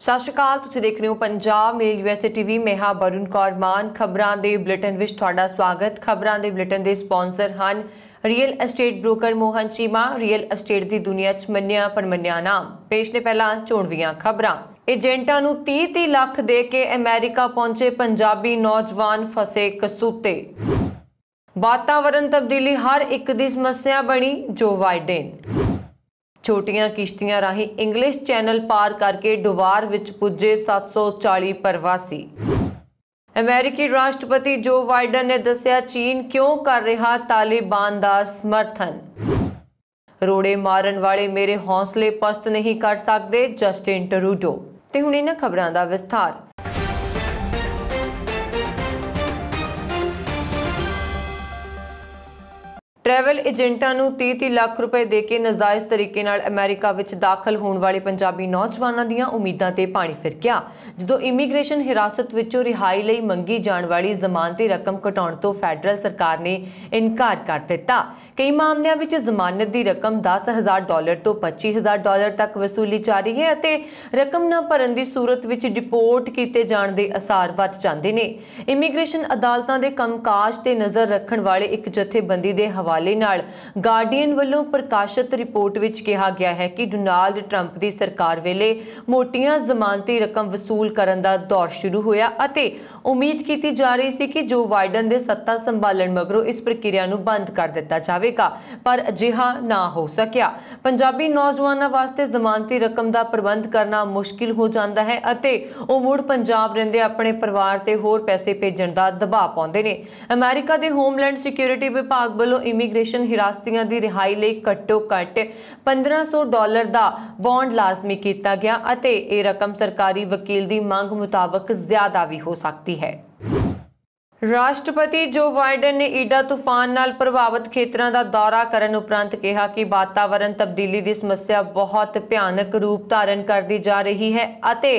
ਸਤਿ ਸ਼੍ਰੀ ਅਕਾਲ। ਤੁਸੀਂ ਦੇਖ ਰਹੇ ਹੋ ਪੰਜਾਬ ਮੇਲ USA TV। ਮੈਂ ਹਾਂ ਬरुण कौर मान। ਖਬਰਾਂ ਦੇ ਬੁਲੇਟਿਨ ਵਿੱਚ ਤੁਹਾਡਾ ਸਵਾਗਤ। ਖਬਰਾਂ ਦੇ ਬੁਲੇਟਿਨ ਦੇ ਸਪਾਂਸਰ ਹਨ real estate broker Mohan Cheema. Real estate ਦੀ ਦੁਨੀਆ 'ਚ ਮੰਨਿਆ ਪਰਮੰਨਿਆ ਨਾਮ। ਪੇਸ਼ ਨੇ ਪਹਿਲਾਂ ਚੋਣਵੀਆਂ ਖਬਰਾਂ। ਏਜੰਟਾਂ ਨੂੰ 30 ਲੱਖ ਦੇ ਕੇ ਅਮਰੀਕਾ ਪਹੁੰਚੇ ਪੰਜਾਬੀ ਨੌਜਵਾਨ ਫਸੇ ਕਸੂਤੇ। ਵਾਤਾਵਰਣ ਤਬਦੀਲੀ ਹਰ ਇੱਕ ਦੀ ਸਮੱਸਿਆ ਬਣੀ ਜੋ ਬਾਈਡਨ। छोटियां किश्तियां राही इंग्लिश चैनल पार करके डुवार विच पुजे 740 प्रवासी। अमेरिकी राष्ट्रपति जो बाइडन ने दस्या चीन क्यों कर रहा तालिबान दा समर्थन। रोड़े मारन वाले मेरे हौसले पस्त नहीं कर सकते जस्टिन ट्रूडो। ते हुण इन्हां खबरां दा विस्तार। ट्रैवल एजेंटां नूं 30 ਲੱਖ रुपए दे के नाजायज़ तरीके नाल अमेरिका विच दाखिल होने वाले पंजाबी नौजवानों दीआं उम्मीदां ते पानी फिर गया जदों इमीग्रेशन हिरासत विचों रिहाई लई मंगी जाण वाली जमानती रकम घटाउण तों फैडरल सरकार ने इनकार कर दिता। कई मामलिਆਂ विच जमानत दी रकम $10,000 ਤੋਂ $25,000 तक वसूली जा रही है अते रकम ना भरन दी सूरत विच डिपोर्ट कीते जाण दे असार वध जांदे ने। इमीग्रेशन अदालतां दे कंमकाज ते नज़र रखण वाले एक जथेबंदी दे गार्डियन वालों प्रकाशित रिपोर्ट विच कहा गया है कि डोनाल्ड ट्रंप की सरकार वेले मोटियां जमानती रकम वसूल करन दा दौर शुरू होया अते उम्मीद की जा रही सी कि जो बाइडन दे सत्ता संभालण मगरों इस प्रक्रिया नूं बंद कर दिता जावेगा, पर अजिहा ना हो सकिया। पंजाबी नौजवानों वास्ते जमानती रकम का प्रबंध करना मुश्किल हो जाता है अते वो मुड़ पंजाब रहिंदे अपने परिवार ते होर पैसे भेजण दा दबाव पाउंदे ने। अमेरिका दे होमलैंड सिक्योरिटी विभाग वालों इमीग्रेशन हिरासतियां दी रिहाई लई घट्टो घट $1500 दा बॉन्ड लाजमी किया गया अते ये रकम सरकारी वकील दी मंग मुताबक ज्यादा भी हो सकती है। राष्ट्रपति जो बाइडन ने ईडा तूफान नाल प्रभावित खेतरां दा दौरा करन उपरंत कहा कि वातावरण तब्दीली दी समस्या बहुत भयानक रूप धारण करती जा रही है अते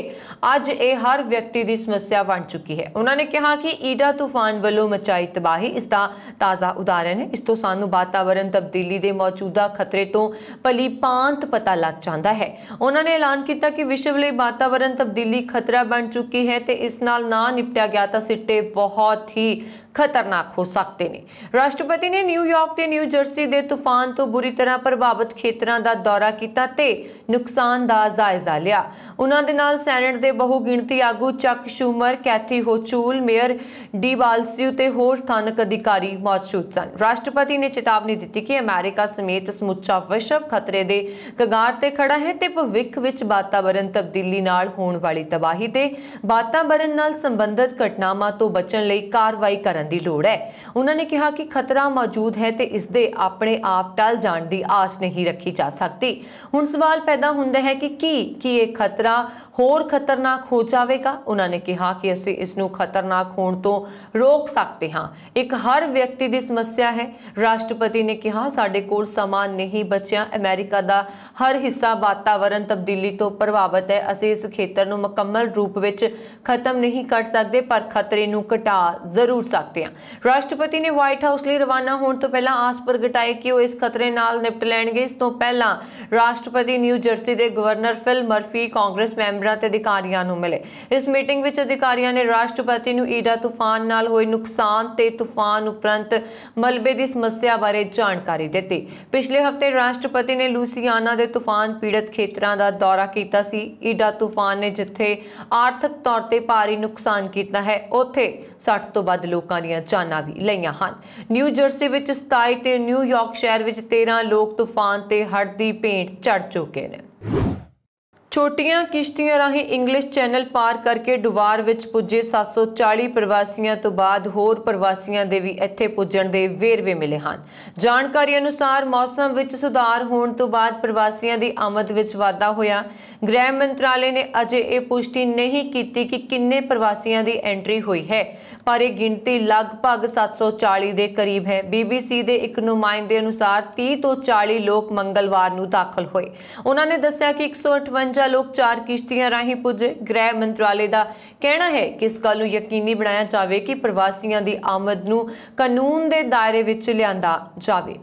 अज ये हर व्यक्ति दी समस्या बन चुकी है। उन्होंने कहा कि ईडा तूफान वालों मचाई तबाही इसका ताज़ा उदाहरण है। इस तो सानू वातावरण तब्दीली के मौजूदा खतरे तो भली भांत पता लग जाता है। उन्होंने ऐलान किया कि विश्व लई वातावरण तब्दीली खतरा बन चुकी है ते इस नाल ना निपटिया गया तां सिट्टे बहुत ही खतरनाक हो सकते ने। राष्ट्रपति ने न्यूयॉर्क ते न्यू जर्सी दे तूफान तो बुरी तरह प्रभावित खेतरां दा दौरा कीता ते नुकसान दा जायजा लिया। उन्हां दे नाल सैनेट दे बहुगिणती आगू चक शूमर, कैथी होचूल, मेयर डी बालसियू ते होर स्थानक अधिकारी मौजूद सन। राष्ट्रपति ने चेतावनी दी कि अमेरिका समेत समुचा विश्व खतरे दे कगार ते खड़ा है ते भविख विच वातावरण तब्दीली नाल होण वाली तबाही ते वातावरण नाल संबंधित घटनावां तो बचण लई कार्रवाई करन दी लोड़ है। उन्होंने कहा कि खतरा मौजूद है ते इस दे अपने आप टल जाण दी आस नहीं रखी जा सकती। हुण सवाल पैदा हुंदा है कि ये खतरा होर खतरनाक हो जाएगा। उन्होंने कहा कि असीं इस नूं खतरनाक होण तो रोक सकते हाँ। एक हर व्यक्ति की समस्या है। राष्ट्रपति ने कहा साडे कोल समा नहीं बचिया। अमेरिका दा हर हिस्सा वातावरण तब्दीली तो प्रभावित है। असीं इस खेतर नूं मुकम्मल रूप विच खत्म नहीं कर सकते पर खतरे नूं घटा जरूर सकते। राष्ट्रपति ने व्हाइट हाउस लिए रवाना होने तो पहला आस प्रगटाई कि वो इस खतरे नाल निपट लैणगे। इस तो पहला राष्ट्रपति न्यू जर्सी के गवर्नर फिल मर्फी कांग्रेस मैंबरां ते अधिकारियों नूं मिले। इस मीटिंग विच अधिकारियों ने राष्ट्रपति नूं ईडा तूफान नाल होए नुकसान ते तूफान उपरंत मलबे की समस्या बारे जानकारी दी। पिछले हफ्ते राष्ट्रपति ने लुसियाना के तूफान पीड़ित खेतरां दा दौरा कीता सी। ईडा तूफान ने जिथे आर्थिक तौर ते भारी नुकसान किया है उत्थे 60 तो वध लोकां दीआं जानां भी लईआं हन। न्यू जर्सी विच 27 ते न्यूयॉर्क शहर विच 13 लोग तूफान ते हड़੍ਹ दी भेंट चढ़ चुके ने। छोटियां किश्तियां राही इंग्लिश चैनल पार करके डुवार विच पुजे 740 प्रवासियों तो बाद होर प्रवासियों दे भी इत्थे पुजण दे वेरवे मिले हैं। जानकारी अनुसार मौसम विच सुधार होने तो बाद प्रवासियों की आमद विच वाधा होया। गृह मंत्रालय ने अजे ये पुष्टि नहीं की कि किन्ने प्रवासियों की एंट्री हुई है, पर यह गिनती लगभग 740 के करीब है। BBC के एक नुमाइंदे अनुसार 30 तो 40 लोग मंगलवार नूं दाखिल हुए। उन्होंने दस्सिया कि 158 लोग 4 किश्तियां राही पुजे। गृह मंत्रालय का कहना है कि इस गल नूं यकीनी बनाया जाए कि प्रवासियों की आमद नूं कानून के दायरे विच लिआंदा जावे।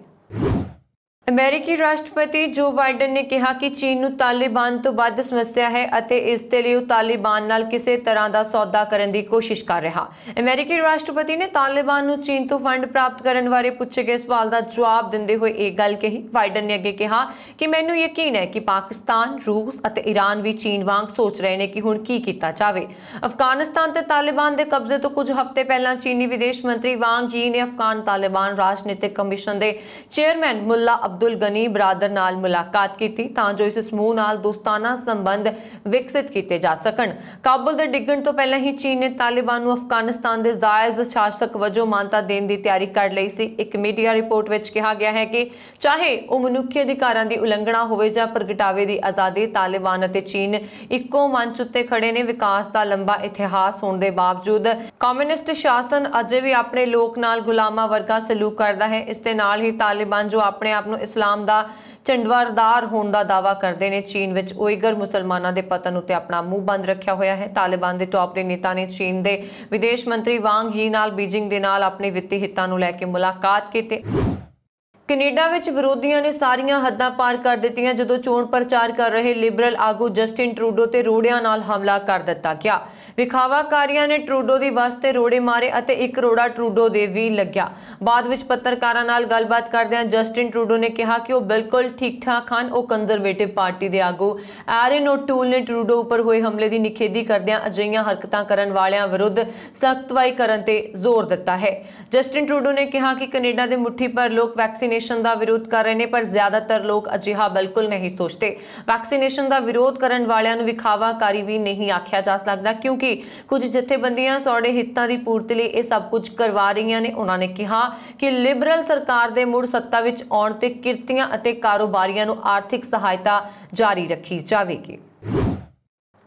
ਅਮਰੀਕੀ ਰਾਸ਼ਟਰਪਤੀ ਜੋ ਬਾਈਡਨ ਨੇ ਕਿਹਾ ਕਿ ਚੀਨ ਨੂੰ ਤਾਲਿਬਾਨ ਤੋਂ ਵੱਧ ਸਮੱਸਿਆ ਹੈ ਅਤੇ ਇਸ ਦੇ ਲਈ ਉਹ ਤਾਲਿਬਾਨ ਨਾਲ ਕਿਸੇ ਤਰ੍ਹਾਂ ਦਾ ਸੌਦਾ ਕਰਨ ਦੀ ਕੋਸ਼ਿਸ਼ ਕਰ ਰਿਹਾ। ਅਮਰੀਕੀ ਰਾਸ਼ਟਰਪਤੀ ਨੇ ਤਾਲਿਬਾਨ ਨੂੰ ਚੀਨ ਤੋਂ ਫੰਡ ਪ੍ਰਾਪਤ ਕਰਨ ਬਾਰੇ ਪੁੱਛੇ ਗਏ ਸਵਾਲ ਦਾ ਜਵਾਬ ਦਿੰਦੇ ਹੋਏ ਇਹ ਗੱਲ ਕਹੀ। ਬਾਈਡਨ ਨੇ ਅੱਗੇ ਕਿਹਾ ਕਿ ਮੈਨੂੰ ਯਕੀਨ ਹੈ ਕਿ ਪਾਕਿਸਤਾਨ, ਰੂਸ ਅਤੇ ਈਰਾਨ ਵੀ ਚੀਨ ਵਾਂਗ ਸੋਚ ਰਹੇ ਨੇ ਕਿ ਹੁਣ ਕੀ ਕੀਤਾ ਜਾਵੇ। ਅਫਗਾਨਿਸਤਾਨ ਤੇ ਤਾਲਿਬਾਨ ਦੇ ਕਬਜ਼ੇ ਤੋਂ ਕੁਝ ਹਫ਼ਤੇ ਪਹਿਲਾਂ ਚੀਨੀ ਵਿਦੇਸ਼ ਮੰਤਰੀ ਵਾਂਗ ਯੀ ਨੇ ਅਫਗਾਨ ਤਾਲਿਬਾਨ ਰਾਜਨੀਤਿਕ ਕਮਿਸ਼ਨ ਦੇ ਚੇਅਰਮੈਨ ਮੁੱਲਾ ਅਬਦੁਲ ਗਨੀ ਬਰਾਦਰ ਨਾਲ ਮੁਲਾਕਾਤ ਕੀਤੀ ਤਾਂ ਜੋ ਇਸ ਸਮੂਹ ਨਾਲ ਦੋਸਤਾਨਾ ਸੰਬੰਧ ਵਿਕਸਿਤ ਕੀਤੇ ਜਾ ਸਕਣ। ਕਾਬੁਲ ਦੇ ਡਿੱਗਣ ਤੋਂ ਪਹਿਲਾਂ ਹੀ ਚੀਨ ਨੇ ਤਾਲਿਬਾਨ ਨੂੰ ਅਫਗਾਨਿਸਤਾਨ ਦੇ ਜਾਇਜ਼ ਸ਼ਾਸਕ ਵਜੋਂ ਮਾਨਤਾ ਦੇਣ ਦੀ ਤਿਆਰੀ ਕਰ ਲਈ ਸੀ। ਇੱਕ ਮੀਡੀਆ ਰਿਪੋਰਟ ਵਿੱਚ ਕਿਹਾ ਗਿਆ ਹੈ ਕਿ ਚਾਹੇ ਉਹ ਮਨੁੱਖੀ ਅਧਿਕਾਰਾਂ ਦੀ ਉਲੰਘਣਾ ਹੋਵੇ ਜਾਂ ਪ੍ਰਗਟਾਵੇ ਦੀ ਆਜ਼ਾਦੀ, ਤਾਲਿਬਾਨ ਅਤੇ ਚੀਨ ਇੱਕੋ ਮੰਚ ਉੱਤੇ ਖੜੇ ਨੇ। ਵਿਕਾਸ ਦਾ ਲੰਬਾ ਇਤਿਹਾਸ ਹੋਣ ਦੇ ਬਾਵਜੂਦ ਕਮਿਊਨਿਸਟ ਸ਼ਾਸਨ ਅਜੇ ਵੀ ਆਪਣੇ ਲੋਕ ਨਾਲ ਗੁਲਾਮਾਂ ਵਰਗਾ ਸਲੂਕ ਕਰਦਾ ਹੈ। ਇਸ ਦੇ ਨਾਲ ਹੀ ਤਾਲਿਬਾਨ ਜੋ ਆਪਣੇ ਆਪ ਨੂੰ ਇਸਲਾਮ ਦਾ ਝੰਡਾਵਰਦਾਰ ਹੋਣ ਦਾ ਦਾਅਵਾ ਕਰਦੇ ਨੇ, ਚੀਨ ਵਿੱਚ ਉਈਗਰ ਮੁਸਲਮਾਨਾਂ ਦੇ ਪਤਨ ਉੱਤੇ ਆਪਣਾ ਮੂੰਹ ਬੰਦ ਰੱਖਿਆ ਹੋਇਆ ਹੈ। ਤਾਲਿਬਾਨ ਦੇ ਟੌਪ ਦੇ ਨੇਤਾ ਨੇ ਚੀਨ ਦੇ ਵਿਦੇਸ਼ ਮੰਤਰੀ ਵਾਂਗ ਯੀ ਨਾਲ ਬੀਜਿੰਗ ਦੇ ਨਾਲ ਆਪਣੇ ਵਿੱਤੀ ਹਿੱਤਾਂ ਨੂੰ ਲੈ ਕੇ ਮੁਲਾਕਾਤ ਕੀਤੀ। ਕੈਨੇਡਾ ਵਿੱਚ ਵਿਰੋਧੀਆਂ ਨੇ ਸਾਰੀਆਂ ਹੱਦਾਂ ਪਾਰ ਕਰ ਦਿੱਤੀਆਂ ਜਦੋਂ ਚੋਣ ਪ੍ਰਚਾਰ ਕਰ ਰਹੇ ਲਿਬਰਲ ਆਗੂ ਜਸਟਿਨ ਟਰੂਡੋ ਤੇ ਰੋੜਿਆਂ ਨਾਲ ਹਮਲਾ ਕਰ ਦਿੱਤਾ ਗਿਆ। ਵਿਖਾਵਾਕਾਰੀਆਂ ਨੇ ਟਰੂਡੋ ਦੀ ਬੱਸ ਤੇ ਰੋੜੇ ਮਾਰੇ ਅਤੇ ਇੱਕ ਰੋੜਾ ਟਰੂਡੋ ਦੇ ਵੀ ਲੱਗਿਆ। ਬਾਅਦ ਵਿੱਚ ਪੱਤਰਕਾਰਾਂ ਨਾਲ ਗੱਲਬਾਤ ਕਰਦਿਆਂ ਜਸਟਿਨ ਟਰੂਡੋ ਨੇ ਕਿਹਾ ਕਿ ਉਹ ਬਿਲਕੁਲ ਠੀਕ-ਠਾਕ ਹਨ। ਉਹ ਕੰਜ਼ਰਵੇਟਿਵ ਪਾਰਟੀ ਦੇ ਆਗੂ ਐਰਨ ਓਟੂਲ ਨੇ ਟਰੂਡੋ ਉੱਪਰ ਹੋਏ ਹਮਲੇ ਦੀ ਨਿਖੇਧੀ ਕਰਦਿਆਂ ਅਜਿਹੀਆਂ ਹਰਕਤਾਂ ਕਰਨ ਵਾਲਿਆਂ ਵਿਰੁੱਧ ਸਖਤ ਕਾਰਵਾਈ ਕਰਨ ਤੇ ਜ਼ੋਰ ਦਿੱਤਾ ਹੈ। ਜਸਟਿਨ ਟਰੂਡੋ ਨੇ ਕਿਹਾ ਕਿ ਕੈਨੇਡਾ ਦੇ ਮੁੱਠੀ ਭਰ ਲੋਕ ਵੈਕਸੀਨੇਸ਼ਨ ਦਾ ਵਿਰੋਧ ਕਰ ਰਹੇ ਨੇ, ਪਰ ਜ਼ਿਆਦਾਤਰ ਲੋਕ ਅਜਿਹਾ ਬਿਲਕੁਲ ਨਹੀਂ ਸੋਚਦੇ। ਵੈਕਸੀਨੇਸ਼ਨ ਦਾ ਵਿਰੋਧ ਕਰਨ ਵਾਲਿਆਂ ਨੂੰ ਵਿਖਾਵਾਕਾਰੀ ਵੀ ਨਹੀਂ ਆਖਿਆ ਜਾ ਸਕਦਾ ਕਿਉਂਕਿ ਕੁਝ ਜਥੇਬੰਦੀਆਂ ਸਾਡੇ ਹਿੱਤਾਂ ਦੀ ਪੂਰਤੀ ਲਈ ਇਹ ਸਭ ਕੁਝ ਕਰਵਾ ਰਹੀਆਂ ਨੇ। ਉਹਨਾਂ ਨੇ ਕਿਹਾ ਕਿ ਲਿਬਰਲ ਸਰਕਾਰ ਦੇ ਮੁੜ ਸੱਤਾ ਵਿੱਚ ਆਉਣ ਤੇ ਕਿਰਤੀਆਂ ਅਤੇ ਕਾਰੋਬਾਰੀਆਂ ਨੂੰ ਆਰਥਿਕ ਸਹਾਇਤਾ ਜਾਰੀ ਰੱਖੀ ਜਾਵੇਗੀ।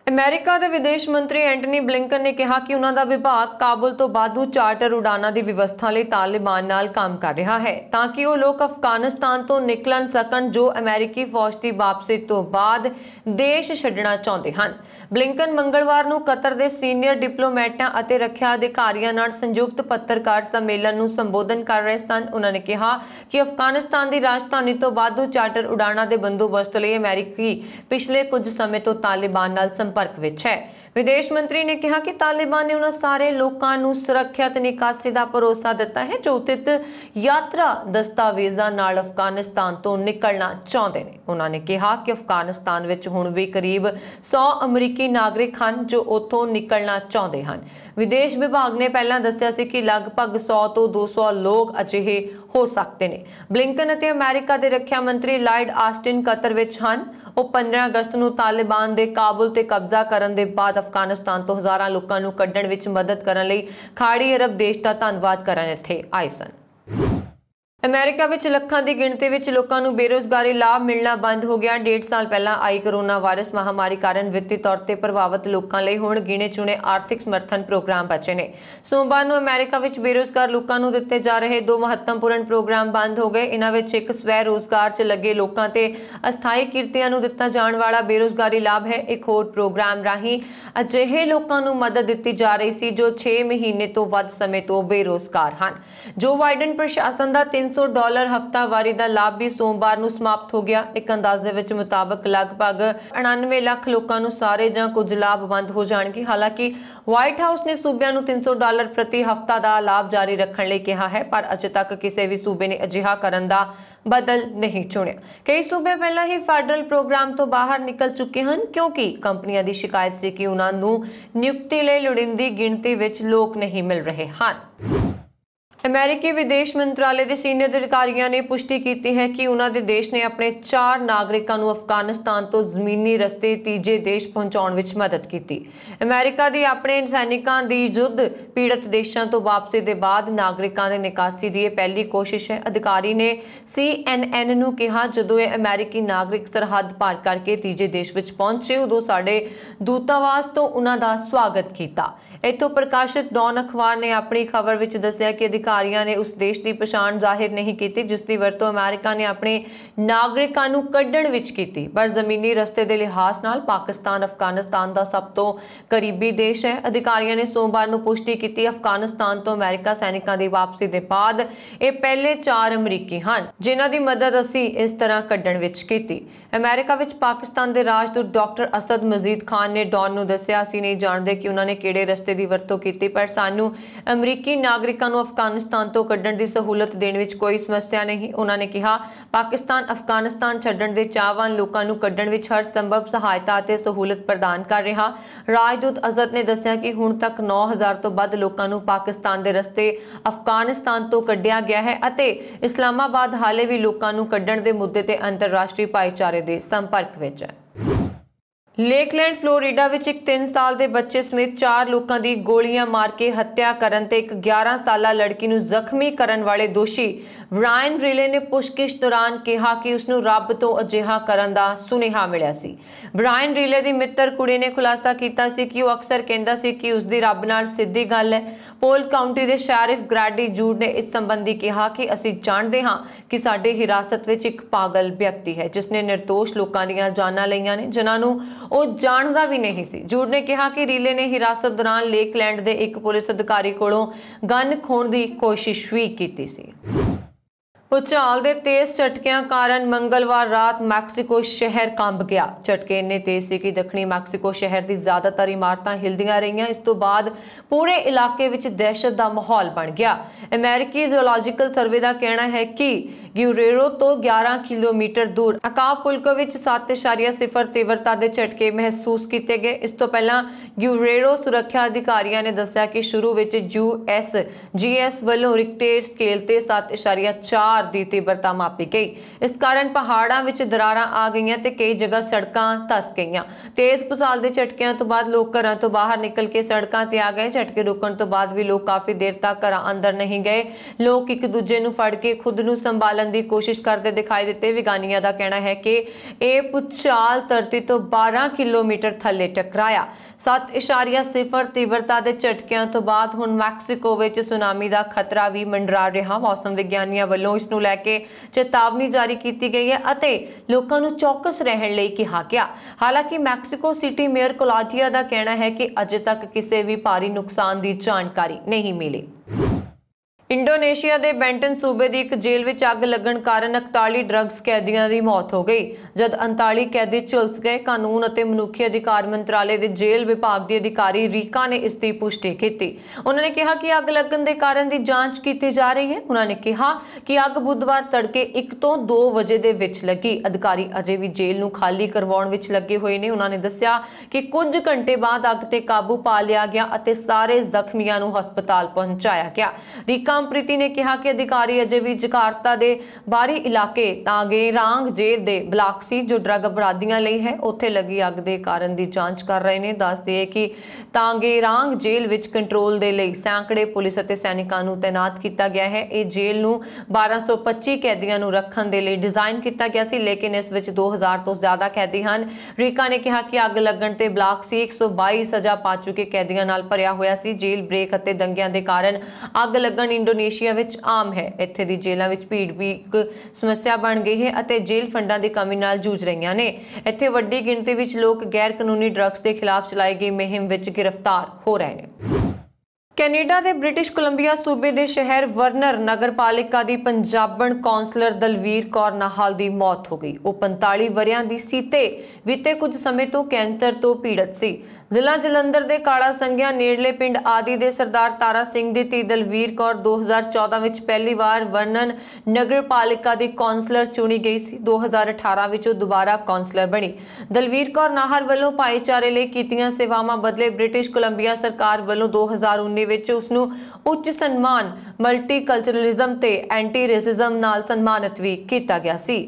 ਅਮਰੀਕਾ ਦੇ ਵਿਦੇਸ਼ ਮੰਤਰੀ ਐਂਟਨੀ ਬਲਿੰਕਨ ਨੇ ਕਿਹਾ ਕਿ ਉਹਨਾਂ ਦਾ ਵਿਭਾਗ ਕਾਬੁਲ ਤੋਂ ਵਾਧੂ ਚਾਰਟਰ ਉਡਾਨਾਂ ਦੀ ਵਿਵਸਥਾ ਲਈ ਤਾਲਿਬਾਨ ਨਾਲ ਕੰਮ ਕਰ ਰਿਹਾ ਹੈ ਤਾਂ ਕਿ ਉਹ ਲੋਕ ਅਫਗਾਨਿਸਤਾਨ ਤੋਂ ਨਿਕਲ ਸਕਣ ਜੋ ਅਮਰੀਕੀ ਫੌਜ ਦੀ ਵਾਪਸੀ ਤੋਂ ਬਾਅਦ ਦੇਸ਼ ਛੱਡਣਾ ਚਾਹੁੰਦੇ ਹਨ। ਬਲਿੰਕਨ ਮੰਗਲਵਾਰ ਨੂੰ ਕਤਰ ਦੇ ਸੀਨੀਅਰ ਡਿਪਲੋਮੈਟਾਂ ਅਤੇ ਰੱਖਿਆ ਅਧਿਕਾਰੀਆਂ ਨਾਲ ਸੰਯੁਕਤ ਪੱਤਰਕਾਰ ਸੰਮੇਲਨ ਨੂੰ ਸੰਬੋਧਨ ਕਰ ਰਹੇ ਸਨ। ਉਹਨਾਂ ਨੇ ਕਿਹਾ ਕਿ ਅਫਗਾਨਿਸਤਾਨ ਦੀ ਰਾਜਧਾਨੀ ਤੋਂ ਵਾਧੂ ਚਾਰਟਰ ਉਡਾਨਾਂ ਦੇ ਬੰਦੋਬਸਤ ਲਈ ਅਮਰੀਕੀ ਪਿਛਲੇ ਕੁਝ ਸਮੇਂ ਤੋਂ ਤਾਲਿਬਾਨ ਨਾਲ ਸੰਪਰਕ ਵਿੱਚ ਹੈ। ਵਿਦੇਸ਼ ਮੰਤਰੀ ਨੇ ਕਿਹਾ ਕਿ ਤਾਲਿਬਾਨ ਨੇ ਉਹਨਾਂ ਸਾਰੇ ਲੋਕਾਂ ਨੂੰ ਸੁਰੱਖਿਅਤ ਨਿਕਾਸੀ ਦਾ ਭਰੋਸਾ ਦਿੱਤਾ ਹੈ ਜੋ ਉਚਿਤ ਯਾਤਰਾ ਦਸਤਾਵੇਜ਼ਾਂ ਨਾਲ ਅਫਗਾਨਿਸਤਾਨ ਤੋਂ ਨਿਕਲਣਾ ਚਾਹੁੰਦੇ ਨੇ। ਉਹਨਾਂ ਨੇ ਕਿਹਾ ਕਿ ਅਫਗਾਨਿਸਤਾਨ ਵਿੱਚ ਹੁਣ ਵੀ ਕਰੀਬ 100 ਅਮਰੀਕੀ ਨਾਗਰਿਕ ਹਨ ਜੋ ਉੱਥੋਂ ਨਿਕਲਣਾ ਚਾਹੁੰਦੇ ਹਨ। ਵਿਦੇਸ਼ ਵਿਭਾਗ ਨੇ ਪਹਿਲਾਂ ਦੱਸਿਆ ਸੀ ਕਿ ਲਗਭਗ 100 ਤੋਂ 200 ਲੋਕ ਅਜਿਹੇ ਹੋ ਸਕਦੇ ਨੇ। ਬਲਿੰਕਨ ਅਤੇ ਅਮਰੀਕਾ ਦੇ ਰੱਖਿਆ ਮੰਤਰੀ ਲਾਇਡ ਆਸਟਿਨ ਕਤਰ ਵਿੱਚ ਹਨ। ਉਹ 15 ਅਗਸਤ ਨੂੰ ਤਾਲਿਬਾਨ ਦੇ ਕਾਬੁਲ ਤੇ ਕਬਜ਼ਾ ਕਰਨ ਦੇ ਬਾਅਦ ਅਫਗਾਨਿਸਤਾਨ ਤੋਂ ਹਜ਼ਾਰਾਂ ਲੋਕਾਂ ਨੂੰ ਕੱਢਣ ਵਿੱਚ ਮਦਦ ਕਰਨ ਲਈ ਖਾੜੀ ਅਰਬ ਦੇਸ਼ ਦਾ ਧੰਨਵਾਦ ਕਰਨ ਇੱਥੇ ਆਏ ਸਨ। ਅਮਰੀਕਾ ਵਿੱਚ ਲੱਖਾਂ ਦੀ ਗਿਣਤੀ ਵਿੱਚ ਲੋਕਾਂ ਨੂੰ ਬੇਰੁਜ਼ਗਾਰੀ ਲਾਭ ਮਿਲਣਾ ਬੰਦ ਹੋ ਗਿਆ। 1.5 ਸਾਲ ਪਹਿਲਾਂ ਆਈ ਕੋਰੋਨਾ ਵਾਇਰਸ ਮਹਾਮਾਰੀ ਕਾਰਨ ਵਿੱਤੀ ਤੌਰ ਤੇ ਪ੍ਰਭਾਵਿਤ ਲੋਕਾਂ ਲਈ ਹੁਣ ਗਿਣੇ ਚੁਣੇ ਆਰਥਿਕ ਸਮਰਥਨ ਪ੍ਰੋਗਰਾਮ ਬਚੇ ਨੇ। ਸੋਮਵਾਰ ਨੂੰ ਅਮਰੀਕਾ ਵਿੱਚ ਬੇਰੁਜ਼ਗਾਰ ਲੋਕਾਂ ਨੂੰ ਦਿੱਤੇ ਜਾ ਰਹੇ 2 ਮਹੱਤਵਪੂਰਨ ਪ੍ਰੋਗਰਾਮ ਬੰਦ ਹੋ ਗਏ। ਇਹਨਾਂ ਵਿੱਚ ਇੱਕ ਸਵੈ ਰੋਜ਼ਗਾਰ 'ਚ ਲੱਗੇ ਲੋਕਾਂ ਤੇ ਅਸਥਾਈ ਕਿਰਤੀਆਂ ਨੂੰ ਦਿੱਤਾ ਜਾਣ ਵਾਲਾ ਬੇਰੁਜ਼ਗਾਰੀ ਲਾਭ ਹੈ। ਇੱਕ ਹੋਰ ਪ੍ਰੋਗਰਾਮ ਰਾਹੀਂ ਅਜਿਹੇ ਲੋਕਾਂ ਨੂੰ ਮਦਦ ਦਿੱਤੀ ਜਾ ਰਹੀ ਸੀ ਜੋ 6 ਮਹੀਨੇ ਤੋਂ ਵੱਧ ਸਮੇਂ ਤੋਂ ਬੇਰੁਜ਼ਗਾਰ ਹਨ। ਜੋ ਬਾਈਡਨ ਪ੍ਰਸ਼ਾਸਨ ਦਾ $300 ਹਫ਼ਤਾਵਾਰੀ ਦਾ ਲਾਭ ਵੀ ਸੋਮਵਾਰ ਨੂੰ ਸਮਾਪਤ ਹੋ ਗਿਆ। ਇੱਕ ਅੰਦਾਜ਼ੇ ਵਿੱਚ ਮੁਤਾਬਕ ਲਗਭਗ 99 ਲੱਖ ਲੋਕਾਂ ਨੂੰ ਸਾਰੇ ਜਾਂ ਕੁਝ ਲਾਭ ਬੰਦ ਹੋ ਜਾਣਗੇ। ਹਾਲਾਂਕਿ ਵਾਈਟ ਹਾਊਸ ਨੇ ਸੂਬਿਆਂ ਨੂੰ $300 ਪ੍ਰਤੀ ਹਫ਼ਤਾ ਦਾ ਲਾਭ ਜਾਰੀ ਰੱਖਣ ਲਈ ਕਿਹਾ ਹੈ, ਪਰ ਅਜੇ ਤੱਕ ਕਿਸੇ ਵੀ ਸੂਬੇ ਨੇ ਅਜਿਹਾ ਕਰਨ ਦਾ ਬਦਲ ਨਹੀਂ ਚੁਣਿਆ। ਕਈ ਸੂਬੇ ਪਹਿਲਾਂ ਹੀ ਫੈਡਰਲ ਪ੍ਰੋਗਰਾਮ ਤੋਂ ਬਾਹਰ ਨਿਕਲ ਚੁੱਕੇ ਹਨ ਕਿਉਂਕਿ ਕੰਪਨੀਆਂ ਦੀ ਸ਼ਿਕਾਇਤ ਸੀ ਕਿ ਉਹਨਾਂ ਨੂੰ ਨਿਯੁਕਤੀ ਲਈ ਲੋੜੀਂਦੀ ਗਿਣਤੀ ਵਿੱਚ ਲੋਕ ਨਹੀਂ ਮਿਲ ਰਹੇ ਹਨ। ਅਮਰੀਕੀ ਵਿਦੇਸ਼ ਮੰਤਰਾਲੇ ਦੇ ਸੀਨੀਅਰ ਅਧਿਕਾਰੀਆਂ ਨੇ ਪੁਸ਼ਟੀ ਕੀਤੀ ਹੈ ਕਿ ਉਹਨਾਂ ਦੇ ਦੇਸ਼ ਨੇ ਆਪਣੇ 4 ਨਾਗਰਿਕਾਂ ਨੂੰ ਅਫਗਾਨਿਸਤਾਨ ਤੋਂ ਜ਼ਮੀਨੀ ਰਸਤੇ ਤੀਜੇ ਦੇਸ਼ ਪਹੁੰਚਾਉਣ ਵਿੱਚ ਮਦਦ ਕੀਤੀ। ਅਮਰੀਕਾ ਦੀ ਆਪਣੇ ਸੈਨਿਕਾਂ ਦੀ ਯੁੱਧ ਪੀੜਤ ਦੇਸ਼ਾਂ ਤੋਂ ਵਾਪਸੀ ਦੇ ਬਾਅਦ ਨਾਗਰਿਕਾਂ ਦੇ ਨਿਕਾਸੀ ਦੀ ਇਹ ਪਹਿਲੀ ਕੋਸ਼ਿਸ਼ ਹੈ। ਅਧਿਕਾਰੀ ਨੇ CNN ਨੂੰ ਕਿਹਾ, ਜਦੋਂ ਇਹ ਅਮਰੀਕੀ ਨਾਗਰਿਕ ਸਰਹੱਦ ਪਾਰ ਕਰਕੇ ਤੀਜੇ ਦੇਸ਼ ਵਿੱਚ ਪਹੁੰਚੇ ਉਦੋਂ ਸਾਡੇ ਦੂਤਾਵਾਸ ਤੋਂ ਉਹਨਾਂ ਦਾ ਸਵਾਗਤ ਕੀਤਾ। ਇੱਥੋਂ ਪ੍ਰਕਾਸ਼ਿਤ ਡੌਨ ਅਖਬਾਰ ਨੇ ਆਪਣੀ ਖਬਰ ਵਿੱਚ ਦੱਸਿਆ ਕਿ ਅਧਿਕਾਰੀ अधिकारियों ने उस देश की पछाण जाहिर नहीं की जिसकी वरतों अमेरिका ने अपने नागरिकों नूं कड्ढण विच कीती। पर जमीनी रस्ते के लिहाज नाल पाकिस्तान अफगानिस्तान का सब तो करीबी देश है। अधिकारियों ने सोमवार नूं पुष्टि की अफगानिस्तान तो अमेरिका सैनिकों की वापसी के बाद ये पहले 4 अमरीकी हैं जिन्हां दी मदद असी इस तरह कड्ढण विच कीती। अमेरिका विच पाकिस्तान के राजदूत डॉक्टर असद मजीद खान ने डॉन नूं दस्सिया, असीं नहीं जानते कि उन्होंने किहड़े रस्ते की वरतों की, पर सानू अमरीकी नागरिकों नूं अफगानिस्तान तो कड्ढण की सहूलत देने विच कोई समस्या नहीं। उन्होंने कहा पाकिस्तान अफगानिस्तान छड्डण दे चाहवान लोकां नूं कड्ढण विच हर संभव सहायता ते सहूलत प्रदान कर रहा। राजदूत असद ने दस्सिया कि हुण तक 9000 तो वध लोकां नूं पाकिस्तान के रस्ते अफगानिस्तान तो कड्ढिया गया है अते इस्लामाबाद हाले भी लोकां नूं कड्ढण दे मुद्दे ते अंतरराष्ट्रीय भाईचारे दे संपर्क विच है। लेकलैंड फ्लोरिडा विच एक 3 साल के बच्चे समेत 4 लोगों की गोलियां मार के हत्या करन ते एक 11 साला लड़की नूं जख्मी करन वाले दोषी ब्रायन रिले ने पुछगिछ दौरान कहा कि उसनूं रब तो अजिहा करन दा सुनेहा मिलिया सी। ब्रायन रिले की मित्र कुड़ी ने खुलासा किया कि वह अक्सर कहता सी कि उसकी रब नाल सीधी गल है। पोल काउंटी के शैरिफ ग्रैडी जूड ने इस संबंधी कहा कि असीं जानते हाँ कि साडे हिरासत विच एक पागल व्यक्ति है जिसने निर्दोष लोगों दीआं जानां लईआं ने जिन्हां नूं ਉਹ ਜਾਣਦਾ भी नहीं सी। जूड ने कहा कि रीले ने हिरासत दौरान लेकलैंड के एक पुलिस अधिकारी कोलों गन खोण की कोशिश भी की सी। भूचाल के तेज झटकिਆਂ कारण मंगलवार रात मैक्सीको शहर कंब गया। झटके इन्ने तेज सी कि दक्षिणी मैक्सीको शहर की ज्यादातर इमारतां हिलदियां रहियां। इस तो बाद पूरे इलाके विच दहशत का माहौल बन गया। अमेरिकी जियोलॉजिकल सर्वे का कहना है कि ग्यूरेरो तो 11 किलोमीटर दूर अकापुल्को विच 7.0 तीव्रता के झटके महसूस किए गए। इस तो पहला ग्यूरेरो सुरक्षा अधिकारियों ने दस्सिया कि शुरू विच USGS वालों रिक्टर स्केल ते 7.4 की तीव्रता मापी गई। इस कारण पहाड़ों में दरारां आ गई ते कई जगह सड़कां धस गई। तेज भूचाल के झटकों तो बाद लोग घरों तो बाहर निकल के सड़कों ते आ गए। झटके रुकण तो बाद भी लोग काफ़ी देर तक घर अंदर नहीं गए। लोग एक दूजे नूं फड़ के खुद नूं संभालण की कोशिश करते दिखाई दिते। विज्ञानियों का कहना है कि यह भूचाल धरती तो 12 किलोमीटर थले टकराया। 7.0 तीव्रता के झटकों तो बाद हुण मैक्सीको विच सुनामी का खतरा भी मंडरा रहा। मौसम विज्ञानियों वालों इसनूं लैके चेतावनी जारी की गई है अते लोकां नूं चौकस रहण लई कहा गया। हालांकि मैक्सीको सिटी मेयर कोलाटिया का कहना है कि अजे तक किसी भी भारी नुकसान की जानकारी नहीं मिली। इंडोनेशिया के बेंटन सूबे की एक जेल में अग लगन कारण 41 ड्रग्स कैदियों की मौत हो गई। जब 39 कैदी झुलस गए, कानून और मनुखी अधिकार मंत्रालय के जेल विभाग की अधिकारी रीका ने इसकी पुष्टि की। उन्होंने कहा कि अग लगन के कारण की जांच की जा रही है। उन्होंने कहा कि अग बुधवार तड़के 1 तो 2 बजे के विच लगी। अधिकारी अजे भी जेल नूं खाली करवाउण विच लगे हुए ने। उन्होंने दस्सिया कि कुछ घंटे बाद अग ते काबू पा लिया गया और सारे जख्मियों नूं हस्पताल पहुंचाया गया। रीका प्रीति ने कहा कि अधिकारी अजे भी जकार्ता के बाहरी इलाके तांगेरांग जेल के ब्लॉक सी जो ड्रग अपराधियों लई है उत्थे लगी अग के कारण की जांच कर रहे हैं। दस दिए कि तांगेरांग जेल विच कंट्रोल के लिए सैकड़े पुलिस और सैनिकों को तैनात किया गया है। ये जेल नूं 1225 कैदियों को रखने के लिए डिजाइन किया गया सी, लेकिन इस विच 2000 तो ज्यादा कैदी हैं। रीका ने कहा कि अग लगन ते ब्लॉक सी 122 सजा पा चुके कैदियों नाल भरिया होया सी। जेल ब्रेक और दंगियां के कारण अग लगन इंडोनेशिया विच आम है। इत्थे दी जेलों विच भीड़ भी एक समस्या बन गई है और जेल फंडां की कमी नाल जूझ रही ने। इत्थे वड्डी गिणती विच लोग गैर कानूनी ड्रग्स के खिलाफ चलाई गई मुहिम विच गिरफ्तार हो रहे हैं। कैनेडा के ब्रिटिश कोलंबिया सूबे के शहर वर्नर नगरपालिका की पंजाबण कौंसलर दलवीर कौर नाहल की मौत हो गई। वो 45 वरियां दी सी ते बीते कुछ समय तो कैंसर तो पीड़ित सी। जिला जलंधर के काला संघिया नेड़ले पिंड आदि के सरदार तारा सिंह की धी दलवीर कौर 2014 में पहली बार वर्नन नगरपालिका की कौंसलर चुनी गई सी। 2018 में दोबारा कौंसलर बनी। दलवीर कौर नाहर वालों भाईचारे लिए कीतियां सेवावां बदले ब्रिटिश कोलंबिया सरकार वालों 2019 ਵਿੱਚ ਉਸ ਨੂੰ ਉੱਚ ਸਨਮਾਨ ਮਲਟੀਕਲਚਰਲਿਜ਼ਮ ਤੇ ਐਂਟੀ ਰੇਸਿਜ਼ਮ ਨਾਲ ਸਨਮਾਨਿਤ ਵੀ ਕੀਤਾ ਗਿਆ ਸੀ।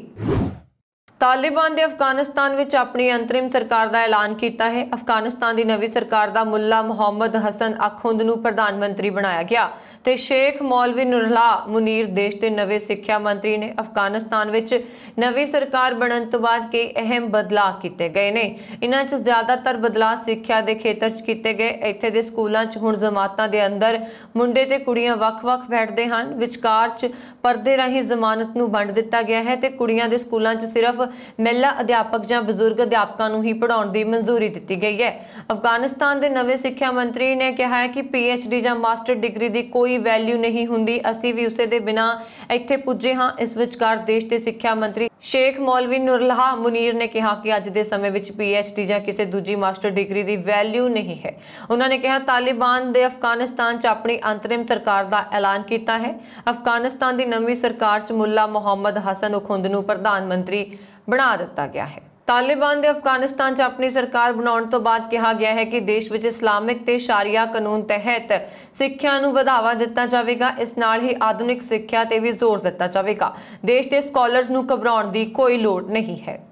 तालिबान ने अफगानिस्तान में अपनी अंतरिम सरकार का ऐलान किया है। अफगानिस्तान की नवी सरकार का मुल्ला मुहम्मद हसन अखुंद नूं प्रधानमंत्री बनाया गया। ਤੇ ਸ਼ੇਖ ਮੌਲਵੀ ਨੂਰੁੱਲਾ ਮੁਨੀਰ ਦੇਸ਼ ਦੇ ਨਵੇਂ ਸਿੱਖਿਆ ਮੰਤਰੀ ਨੇ। ਅਫਗਾਨਿਸਤਾਨ ਵਿੱਚ ਨਵੀਂ ਸਰਕਾਰ ਬਣਨ ਤੋਂ ਬਾਅਦ ਕਈ ਅਹਿਮ ਬਦਲਾਅ ਕੀਤੇ ਗਏ ਨੇ। ਇਹਨਾਂ 'ਚ ਜ਼ਿਆਦਾਤਰ ਬਦਲਾਅ ਸਿੱਖਿਆ ਦੇ ਖੇਤਰ 'ਚ ਕੀਤੇ ਗਏ। ਇੱਥੇ ਦੇ ਸਕੂਲਾਂ 'ਚ ਹੁਣ ਜਮਾਤਾਂ ਦੇ ਅੰਦਰ ਮੁੰਡੇ ਤੇ ਕੁੜੀਆਂ ਵੱਖ-ਵੱਖ ਬੈਠਦੇ ਹਨ। ਵਿਚਕਾਰ 'ਚ ਪਰਦੇ ਰਾਹੀਂ ਜ਼ਮਾਨਤ ਨੂੰ ਵੰਡ ਦਿੱਤਾ ਗਿਆ ਹੈ ਤੇ ਕੁੜੀਆਂ ਦੇ ਸਕੂਲਾਂ 'ਚ ਸਿਰਫ ਮਹਿਲਾ ਅਧਿਆਪਕ ਜਾਂ ਬਜ਼ੁਰਗ ਅਧਿਆਪਕਾਂ ਨੂੰ ਹੀ ਪੜ੍ਹਾਉਣ ਦੀ ਮਨਜ਼ੂਰੀ ਦਿੱਤੀ ਗਈ ਹੈ। ਅਫਗਾਨਿਸਤਾਨ ਦੇ ਨਵੇਂ ਸਿੱਖਿਆ ਮੰਤਰੀ ਨੇ ਕਿਹਾ ਹੈ ਕਿ PhD ਜਾਂ ਮਾਸਟਰ ਡਿਗਰੀ ਦੀ ਕੋਈ ਵੈਲਿਊ ਨਹੀਂ ਹੁੰਦੀ, ਅਸੀਂ ਵੀ ਉਸੇ ਦੇ ਬਿਨਾਂ ਇੱਥੇ ਪੁੱਜੇ ਹਾਂ। ਇਸ ਵਿਚਕਾਰ ਦੇਸ਼ ਦੇ ਸਿੱਖਿਆ ਮੰਤਰੀ ਸ਼ੇਖ ਮੌਲਵੀ ਨੂਰੁੱਲਾ ਮੁਨੀਰ ਨੇ ਕਿਹਾ ਕਿ ਅੱਜ ਦੇ ਸਮੇਂ ਵਿੱਚ PhD ਜਾਂ ਕਿਸੇ ਦੂਜੀ ਮਾਸਟਰ ਡਿਗਰੀ ਦੀ ਵੈਲਿਊ ਨਹੀਂ ਹੈ। ਉਹਨਾਂ ਨੇ ਕਿਹਾ ਤਾਲਿਬਾਨ ਦੇ ਅਫਗਾਨਿਸਤਾਨ 'ਚ ਆਪਣੀ ਅੰਤਰਿਮ ਸਰਕਾਰ ਦਾ ਐਲਾਨ ਕੀਤਾ ਹੈ। ਅਫਗਾਨਿਸਤਾਨ ਦੀ ਨਵੀਂ ਸਰਕਾਰ 'ਚ ਮੁੱਲਾ ਮੁਹੰਮਦ ਹਸਨ ਉਖੁੰਦ ਨੂੰ ਪ੍ਰਧਾਨ ਮੰਤਰੀ ਬਣਾ ਦਿੱਤਾ ਗਿਆ ਹੈ। ਤਾਲਿਬਾਨ ਦੇ ਅਫਗਾਨਿਸਤਾਨ 'ਚ ਆਪਣੀ ਸਰਕਾਰ ਬਣਾਉਣ ਤੋਂ ਬਾਅਦ ਕਿਹਾ ਗਿਆ ਹੈ ਕਿ ਦੇਸ਼ ਵਿੱਚ ਇਸਲਾਮਿਕ ਤੇ ਸ਼ਰੀਆ ਕਾਨੂੰਨ ਤਹਿਤ ਸਿੱਖਿਆ ਨੂੰ ਵਧਾਵਾ ਦਿੱਤਾ ਜਾਵੇਗਾ। ਇਸ ਨਾਲ ਹੀ ਆਧੁਨਿਕ ਸਿੱਖਿਆ ਤੇ ਵੀ ਜ਼ੋਰ ਦਿੱਤਾ ਜਾਵੇਗਾ। ਦੇਸ਼ ਦੇ ਸਕਾਲਰਸ ਨੂੰ ਘਬਰਾਉਣ ਦੀ ਕੋਈ ਲੋੜ ਨਹੀਂ ਹੈ।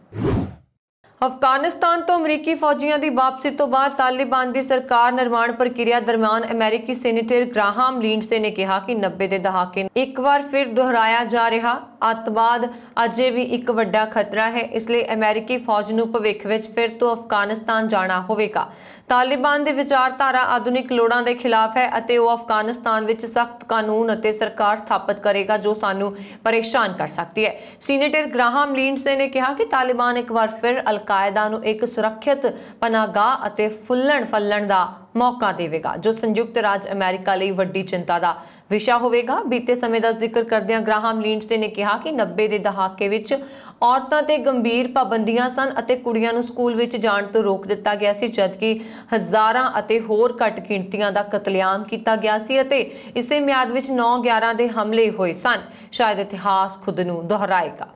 ਅਫਗਾਨਿਸਤਾਨ ਤੋਂ ਅਮਰੀਕੀ ਫੌਜੀਆਂ ਦੀ ਵਾਪਸੀ ਤੋਂ ਬਾਅਦ ਤਾਲਿਬਾਨ ਦੀ ਸਰਕਾਰ ਨਿਰਮਾਣ ਪ੍ਰਕਿਰਿਆ ਦਰਮਿਆਨ ਅਮਰੀਕੀ ਸੈਨੇਟਰ ਗ੍ਰਾਹਮ ਲਿੰਡਸੇ ਨੇ ਕਿਹਾ ਕਿ 90 ਦੇ ਦਹਾਕੇ ਇੱਕ ਵਾਰ ਫਿਰ ਦੁਹਰਾਇਆ ਜਾ ਰਿਹਾ ਅੱਤਵਾਦ ਅਜੇ ਵੀ ਇੱਕ ਵੱਡਾ ਖਤਰਾ ਹੈ। ਇਸ ਲਈ ਅਮਰੀਕੀ ਫੌਜ ਨੂੰ ਭਵਿੱਖ ਵਿੱਚ ਫਿਰ ਤੋਂ ਅਫਗਾਨਿਸਤਾਨ ਜਾਣਾ ਹੋਵੇਗਾ। ਤਾਲਿਬਾਨ ਦੀ ਵਿਚਾਰਧਾਰਾ ਆਧੁਨਿਕ ਲੋੜਾਂ ਦੇ ਖਿਲਾਫ ਹੈ ਅਤੇ ਉਹ ਅਫਗਾਨਿਸਤਾਨ ਵਿੱਚ ਸਖਤ ਕਾਨੂੰਨ ਅਤੇ ਸਰਕਾਰ ਸਥਾਪਿਤ ਕਰੇਗਾ ਜੋ ਸਾਨੂੰ ਪਰੇਸ਼ਾਨ ਕਰ ਸਕਦੀ ਹੈ। ਸੈਨੇਟਰ ਗ੍ਰਾਹਮ ਲਿੰਡਸੇ ਨੇ ਕਿਹਾ ਕਿ ਤਾਲਿਬਾਨ ਇੱਕ ਵਾਰ ਫਿਰ ਅਲ-ਕਾਇਦਾ ਨੂੰ ਇੱਕ ਸੁਰੱਖਿਅਤ ਪਨਾਹਗਾਹ ਅਤੇ ਫੁੱਲਣ-ਫੱਲਣ ਦਾ ਮੌਕਾ ਦੇਵੇਗਾ ਜੋ ਸੰਯੁਕਤ ਰਾਜ ਅਮਰੀਕਾ ਲਈ ਵੱਡੀ ਚਿੰਤਾ ਦਾ ਵਿਸ਼ਾ ਹੋਵੇਗਾ। ਬੀਤੇ ਸਮੇਂ ਦਾ ਜ਼ਿਕਰ ਕਰਦਿਆਂ ਗ੍ਰਾਹਮ ਲਿੰਡਸੇ ਨੇ ਕਿਹਾ ਕਿ 90 ਦੇ ਦਹਾਕੇ ਵਿੱਚ ਔਰਤਾਂ ਤੇ ਗੰਭੀਰ ਪਾਬੰਦੀਆਂ ਸਨ ਅਤੇ ਕੁੜੀਆਂ ਨੂੰ ਸਕੂਲ ਵਿੱਚ ਜਾਣ ਤੋਂ ਰੋਕ ਦਿੱਤਾ ਗਿਆ ਸੀ, ਜਦਕਿ ਹਜ਼ਾਰਾਂ ਅਤੇ ਹੋਰ ਘੱਟ ਗਿਣਤੀਆਂ ਦਾ ਕਤਲੇਆਮ ਕੀਤਾ ਗਿਆ ਸੀ ਅਤੇ ਇਸੇ ਮਿਆਦ ਵਿੱਚ 9/11 ਦੇ ਹਮਲੇ ਹੋਏ ਸਨ। ਸ਼ਾਇਦ ਇਤਿਹਾਸ ਖੁਦ ਨੂੰ ਦੁਹਰਾਏਗਾ।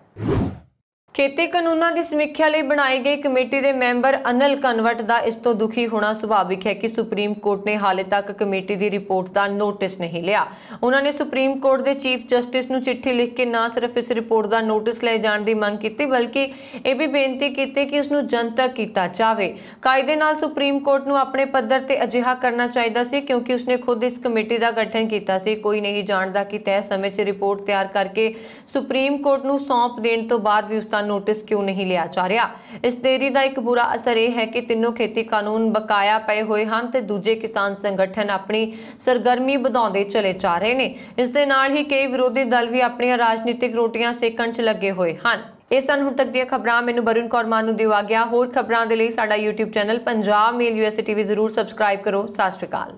ਖੇਤੀ ਕਾਨੂੰਨਾਂ ਦੀ ਸਮੀਖਿਆ ਲਈ ਬਣਾਈ ਗਈ ਕਮੇਟੀ ਦੇ ਮੈਂਬਰ ਅਨਿਲ ਕਨਵਟ ਦਾ ਇਸ ਤੋਂ ਦੁਖੀ ਹੋਣਾ ਸੁਭਾਵਿਕ ਹੈ ਕਿ ਸੁਪਰੀਮ ਕੋਰਟ ਨੇ ਹਾਲੇ ਤੱਕ ਕਮੇਟੀ ਦੀ ਰਿਪੋਰਟ ਦਾ ਨੋਟਿਸ ਨਹੀਂ ਲਿਆ। ਉਹਨਾਂ ਨੇ ਸੁਪਰੀਮ ਕੋਰਟ ਦੇ ਚੀਫ ਜਸਟਿਸ ਨੂੰ ਚਿੱਠੀ ਲਿਖ ਕੇ ਨਾ ਸਿਰਫ ਇਸ ਰਿਪੋਰਟ ਦਾ ਨੋਟਿਸ ਲਏ ਜਾਣ ਦੀ ਮੰਗ ਕੀਤੀ ਬਲਕਿ ਇਹ ਵੀ ਬੇਨਤੀ ਕੀਤੀ ਕਿ ਉਸ ਨੂੰ ਜਨਤਕ ਕੀਤਾ ਜਾਵੇ। ਕਾਇਦੇ ਨਾਲ ਸੁਪਰੀਮ ਕੋਰਟ ਨੂੰ ਆਪਣੇ ਪੱਧਰ ਤੇ ਅਜਿਹਾ ਕਰਨਾ ਚਾਹੀਦਾ ਸੀ ਕਿਉਂਕਿ ਉਸਨੇ ਖੁਦ ਇਸ ਕਮੇਟੀ ਦਾ ਗਠਨ ਕੀਤਾ ਸੀ। ਕੋਈ ਨਹੀਂ ਜਾਣਦਾ ਕਿ ਤੈਅ ਸਮੇਂ 'ਚ ਰਿਪੋਰਟ ਤਿਆਰ ਕਰਕੇ ਸੁਪਰੀਮ ਕੋਰਟ ਨੂੰ ਸੌਂਪ ਦੇਣ ਤੋਂ ਬਾਅਦ ਵੀ ਉਸਦਾ ਨੋਟਿਸ ਕਿਉਂ ਨਹੀਂ ਲਿਆ ਜਾ ਰਿਹਾ। ਇਸ ਦੇਰੀ ਦਾ ਇੱਕ ਬੁਰਾ ਅਸਰ ਇਹ ਹੈ ਕਿ ਤਿੰਨੋਂ ਖੇਤੀ ਕਾਨੂੰਨ ਬਕਾਇਆ ਪਏ ਹੋਏ ਹਨ ਤੇ ਦੂਜੇ ਕਿਸਾਨ ਸੰਗਠਨ ਆਪਣੀ ਸਰਗਰਮੀ ਵਧਾਉਂਦੇ ਚਲੇ ਜਾ ਰਹੇ ਨੇ। ਇਸ ਦੇ ਨਾਲ ਹੀ ਕਈ ਵਿਰੋਧੀ ਦਲ ਵੀ ਆਪਣੀਆਂ ਰਾਜਨੀਤਿਕ ਰੋਟੀਆਂ ਸੇਕਣ 'ਚ ਲੱਗੇ ਹੋਏ ਹਨ। ਇਹ ਸਨ ਹੁਣ ਤੱਕ ਦੀਆਂ ਖਬਰਾਂ। ਮੈਨੂੰ ਵਰੁਣ ਕੌਰ ਮਾਨੂ ਦਿਓ ਆ ਗਿਆ। ਹੋਰ ਖਬਰਾਂ ਦੇ ਲਈ ਸਾਡਾ YouTube ਚੈਨਲ ਪੰਜਾਬ ਮੇਲ USA TV ਜ਼ਰੂਰ ਸਬਸਕ੍ਰਾਈਬ ਕਰੋ। ਸਤਿ ਸ਼੍ਰੀ ਅਕਾਲ।